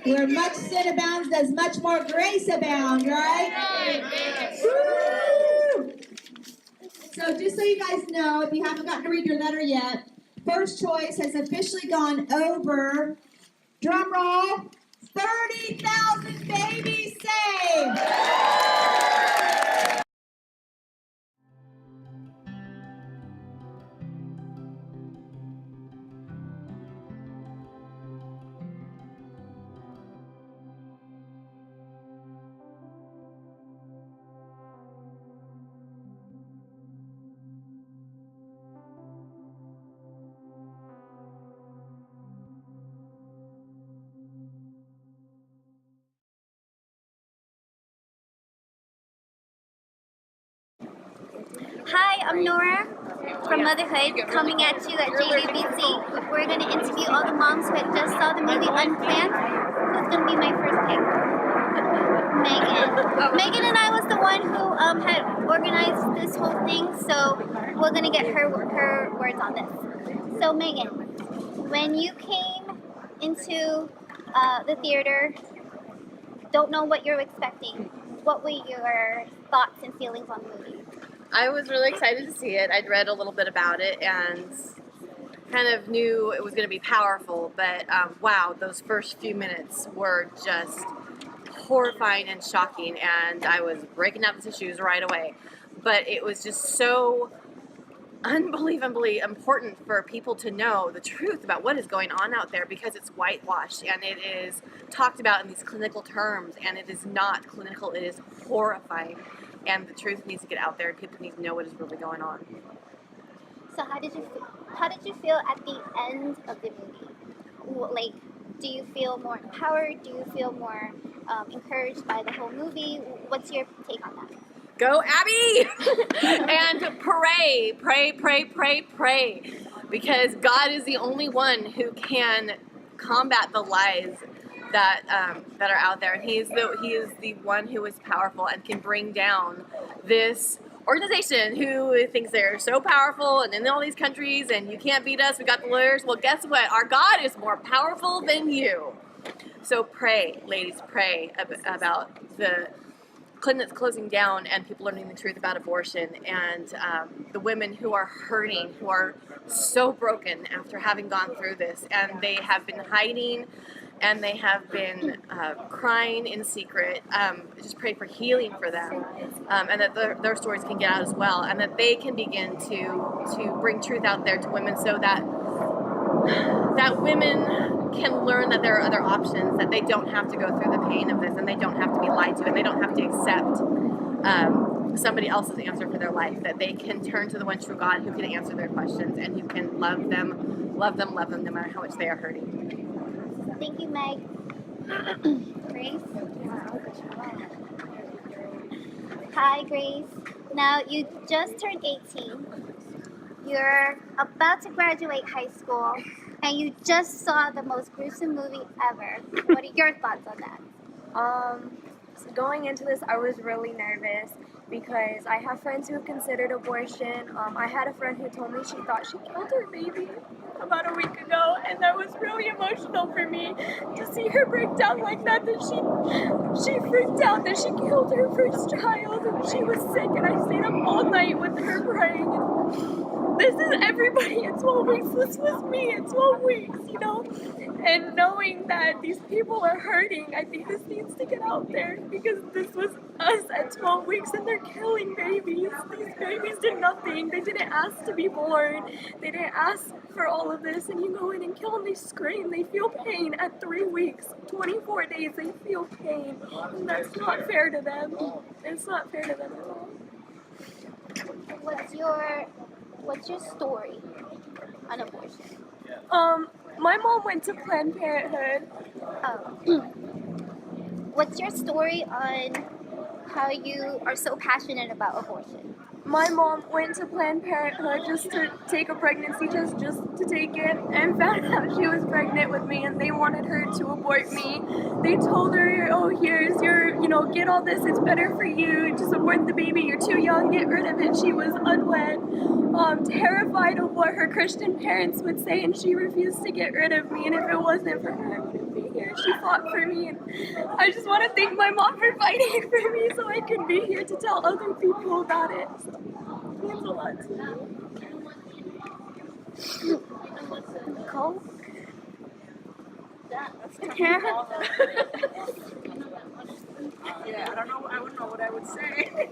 Where much sin abounds, does much more grace abound, right? Woo! So just so you guys know, if you haven't gotten to read your letter yet, First Choice has officially gone over, drum roll, 30,000 babies saved! Hi, I'm Nora from Motherhood, coming at you at JVBC. We're going to interview all the moms who had just saw the movie Unplanned. Who's going to be my first pick? Megan. Megan and I was the one who had organized this whole thing, so we're going to get her words on this. So Megan, when you came into the theater, don't know what you're expecting, what were your thoughts and feelings on the movie? I was really excited to see it. I'd read a little bit about it and kind of knew it was going to be powerful, but wow, those first few minutes were just horrifying and shocking, and I was breaking out the tissues right away. But it was just so unbelievably important for people to know the truth about what is going on out there, because it's whitewashed and it is talked about in these clinical terms, and it is not clinical, it is horrifying. And the truth needs to get out there, and people need to know what is really going on. So how did you feel at the end of the movie? Like, do you feel more empowered? Do you feel more encouraged by the whole movie? What's your take on that? Go Abby! And pray, because God is the only one who can combat the lies that are out there, and He is the one who is powerful and can bring down this organization who thinks they're so powerful and in all these countries and you can't beat us, we got the lawyers. Well, guess what? Our God is more powerful than you. So pray, ladies, pray about the clinics closing down and people learning the truth about abortion, and the women who are hurting, who are so broken after having gone through this, and they have been hiding and they have been crying in secret. Just pray for healing for them, and that their stories can get out as well, and that they can begin to bring truth out there to women, so that women can learn that there are other options, that they don't have to go through the pain of this, and they don't have to be lied to, and they don't have to accept somebody else's answer for their life, that they can turn to the one true God who can answer their questions and who can love them no matter how much they are hurting. Thank you, Meg. Grace? Hi, Grace. Now, you just turned 18. You're about to graduate high school, and you just saw the most gruesome movie ever. What are your thoughts on that? So going into this, I was really nervous because I have friends who have considered abortion. I had a friend who told me she thought she killed her baby about a week ago, and that was really emotional for me to see her break down like that she freaked out that she killed her first child, and she was sick, and I stayed up all night with her praying. This is everybody in 12 weeks. This was me in 12 weeks, you know? And knowing that these people are hurting, I think this needs to get out there, because this was us at 12 weeks, and they're killing babies. These babies did nothing. They didn't ask to be born. They didn't ask for all of this, and you go in and kill them. They scream. They feel pain at 3 weeks, 24 days. They feel pain, and that's not fair to them. It's not fair to them at all. What's your story on abortion? My mom went to Planned Parenthood. What's your story on how you are so passionate about abortion? My mom went to Planned Parenthood just to take a pregnancy test, just to take it, and found out she was pregnant with me, and they wanted her to abort me. They told her, oh, here's your, get all this, it's better for you, just abort the baby, you're too young, get rid of it. She was unwed, terrified of what her Christian parents would say, and she refused to get rid of me, and if it wasn't for her, I wouldn't be here. here. She fought for me, and I just want to thank my mom for fighting for me so I can be here to tell other people about it. It means a lot to me. Nicole? Yeah, I don't know. I wouldn't know what I would say.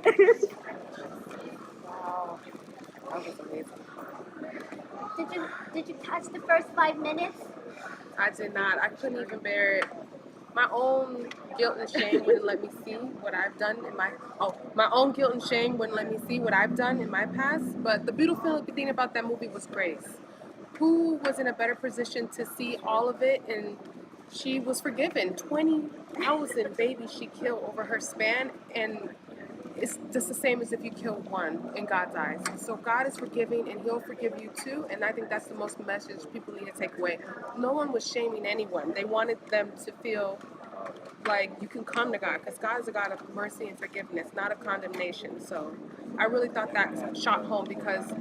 Wow, that was amazing. Did you catch the first 5 minutes? I did not. I couldn't even bear it. My own guilt and shame wouldn't let me see what I've done in my own guilt and shame wouldn't let me see what I've done in my past. But the beautiful thing about that movie was Grace, who was in a better position to see all of it, and she was forgiven. 20,000 babies she killed over her span, and it's just the same as if you kill one in God's eyes. So God is forgiving, and He'll forgive you too. And I think that's the most message people need to take away. No one was shaming anyone. They wanted them to feel like you can come to God, because God is a God of mercy and forgiveness, not of condemnation. So I really thought that shot home, because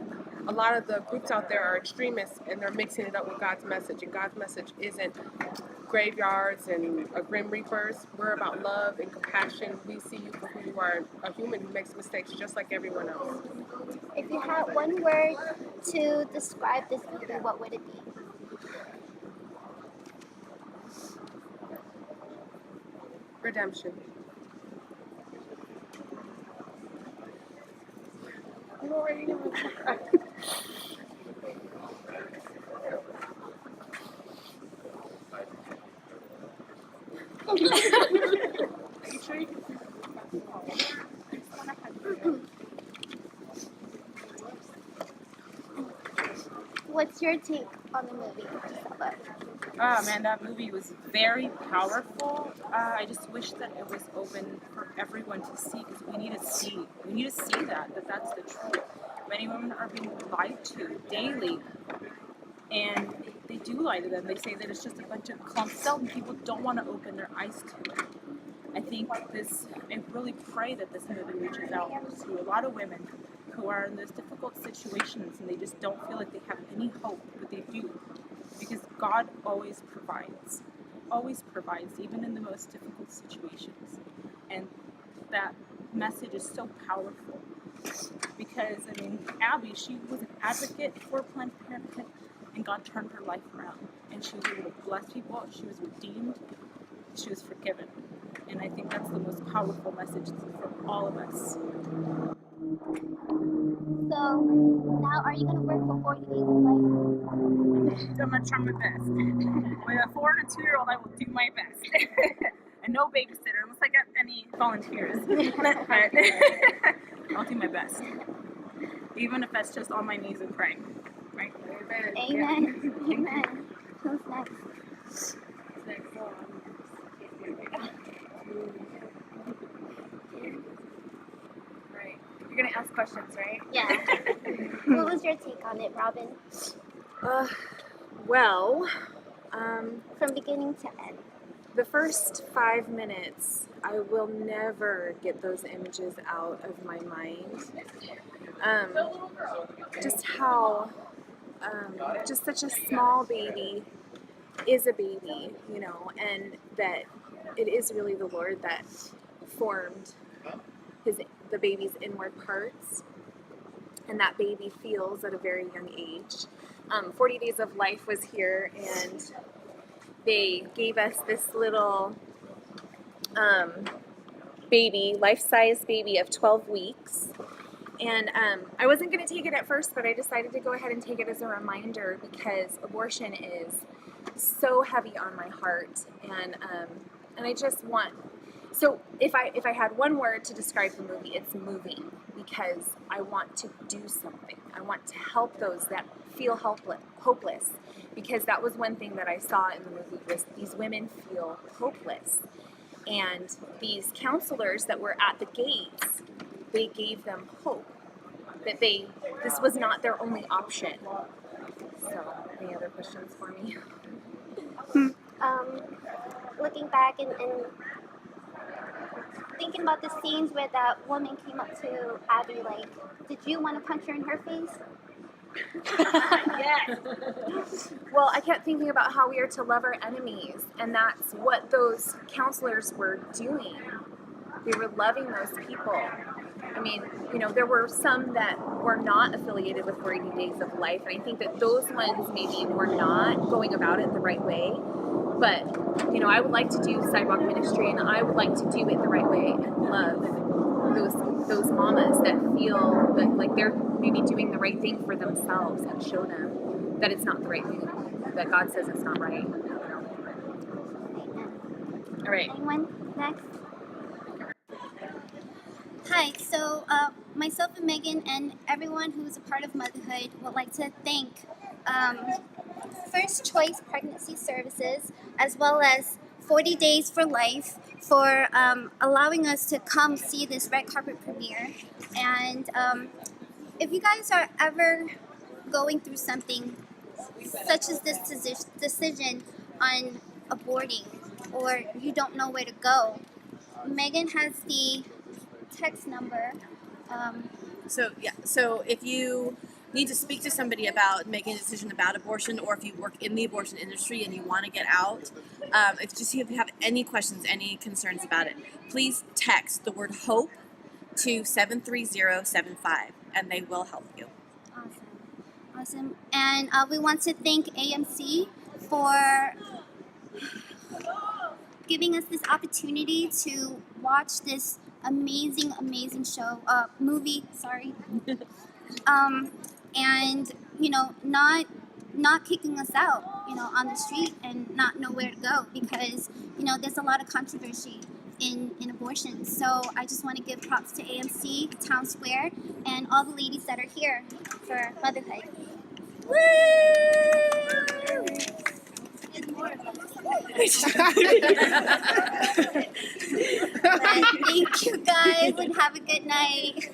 a lot of the groups out there are extremists, and they're mixing it up with God's message. And God's message isn't graveyards and grim reapers. We're about love and compassion. We see you for who you are, a human who makes mistakes just like everyone else. If you had one word to describe this movie, what would it be? Redemption. I'm already gonna cry. What's your take on the movie, Gisela? Oh man, that movie was very powerful. I just wish that it was open for everyone to see, because we need to see. We need to see that that's the truth. Many women are being lied to daily, and they do lie to them. They say that it's just a bunch of clumps out, and people don't want to open their eyes to it. I really pray that this movie reaches out to a lot of women who are in those difficult situations, and they just don't feel like they have any hope, but they do. Because God always provides, even in the most difficult situations. And that message is so powerful. Because, Abby, she was an advocate for Planned Parenthood, and God turned her life around. And she was able to bless people, she was redeemed, she was forgiven. And I think that's the most powerful message for all of us. So, now are you going to work for 40 days of life? I'm going to try my best. With a 4 and a 2-year-old, I will do my best. And no babysitter, unless I got any volunteers. But I'll do my best. Even if that's just on my knees and praying. Right? Amen. Amen. Who's next? Right. You're gonna ask questions, right? Yeah. What was your take on it, Robin? Well, From beginning to end. the first 5 minutes, I will never get those images out of my mind. Just how, just such a small baby is a baby, and that it is really the Lord that formed the baby's inward parts, and that baby feels at a very young age. 40 Days of Life was here, and they gave us this little baby, life-size baby of 12 weeks. And I wasn't going to take it at first, but I decided to go ahead and take it as a reminder, because abortion is so heavy on my heart, and I just want. So if I had one word to describe the movie, it's moving, because I want to do something. I want to help those that feel hopeless, because that was one thing that I saw in the movie, was these women feel hopeless, and these counselors that were at the gates, they gave them hope that this was not their only option. So, any other questions for me? Looking back and thinking about the scenes where that woman came up to Abby, like, did you want to punch her in her face? Yes. Well, I kept thinking about how we are to love our enemies, and that's what those counselors were doing. They were loving those people. I mean, there were some that were not affiliated with 40 Days of Life, and I think that those ones maybe were not going about it the right way. But, I would like to do sidewalk ministry, and I would like to do it the right way and love those mamas that feel that like they're maybe doing the right thing for themselves, and show them that it's not the right thing, that God says it's not right. All right. Anyone next? Hi, so myself and Megan and everyone who is a part of Motherhood would like to thank First Choice Pregnancy Services as well as 40 Days for Life for allowing us to come see this red carpet premiere. And if you guys are ever going through something such as this decision on aborting, or you don't know where to go, Megan has the text number. So if you need to speak to somebody about making a decision about abortion, or if you work in the abortion industry and you want to get out, if you have any questions, any concerns about it, please text the word HOPE to 73075 and they will help you. Awesome. And we want to thank AMC for giving us this opportunity to watch this amazing movie, and not kicking us out on the street and not know where to go, because there's a lot of controversy in abortion. So I just want to give props to AMC, Town Square, and all the ladies that are here for Motherhood. Woo! Thank you guys, and have a good night.